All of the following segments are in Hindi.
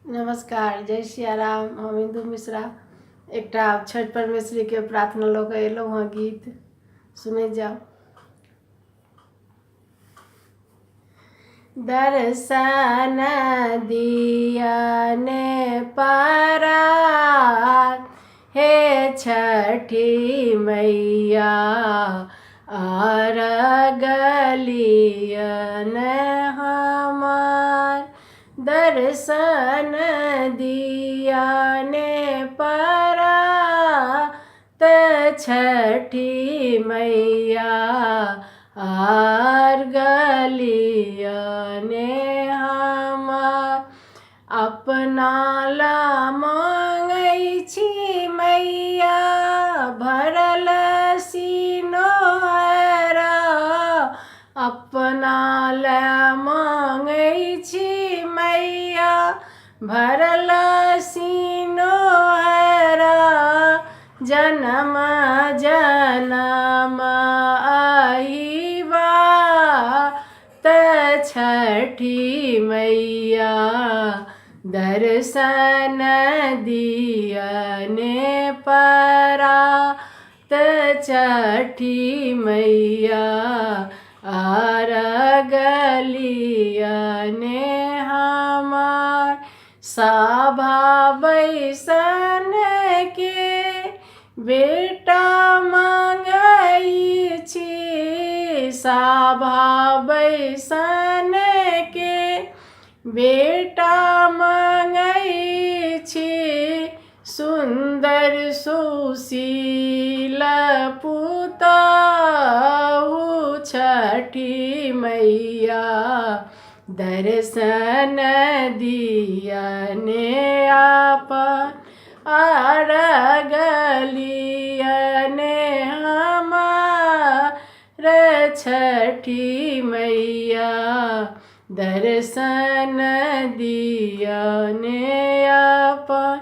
नमस्कार, जय सिया राम। हम इंदु मिश्रा एकटा छठ परमेश्वरी के प्रार्थना लऽ कऽ एलहुँ हँ गीत सुनै जाओ। दर्शन दियने परा हे छठी मैया अर्घ लियन हमार। दर्शन दियने परा त छठी मैया अर्घ लियने हमार। अपना ला मांगै छी मैया भरल सिनोरा। अपना ला मांगै छी मैया भरल सिनोरा। जन्म जन्म आईबा त छठी मैया दर्शन दियने परा त छठी मैया अर्घ लियने हमार। सभा बैसन के बेटा मांगै छी। सभा बैसन के बेटा मांगै छी। सुंदर सुशील पुतहु छठी मैया दर्शन दियने आपन अर्घ लियने हमार। छठी मैया दर्शन दियने आपन।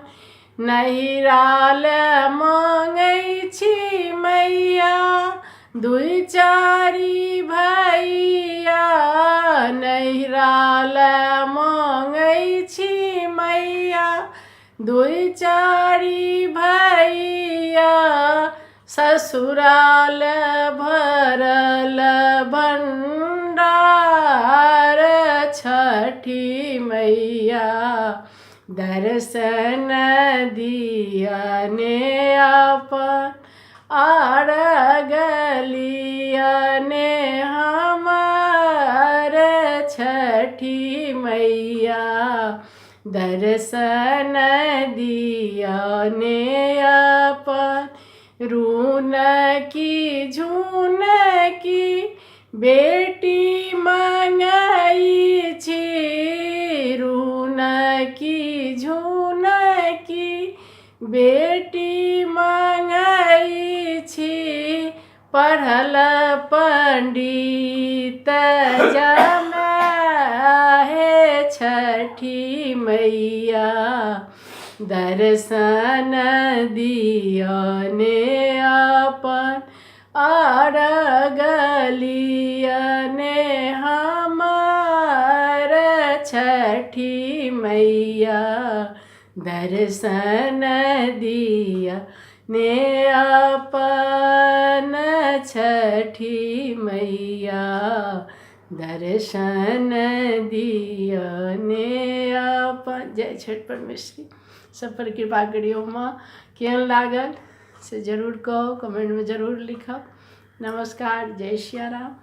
नैराल मांगै छी मैया दुई चारि भैया। नैराल मांगै छी मैया दुई चारि भैया। ससुराल भरल भंडार छठी मैया दर्शन दियने आपन अर्घ लियने हमार। छठी मैया दर्शन दियने आपन। रून की झून की बेटी मांगै छी। रून की झून की बेटी मांगै छी। पढ़ल पंडित जमाहे छठी मैया दर्शन दियने आपन अर्घ लियने हमार। छठी मैया दर्शन दियने आपन। छठी मैया दर्शन दियने आपन। जय छठ परमेश्वरी। सब पर कृपा करियो माँ। केहन लागल से जरूर कहो, कमेंट में जरूर लिखब। नमस्कार, जय सिया राम।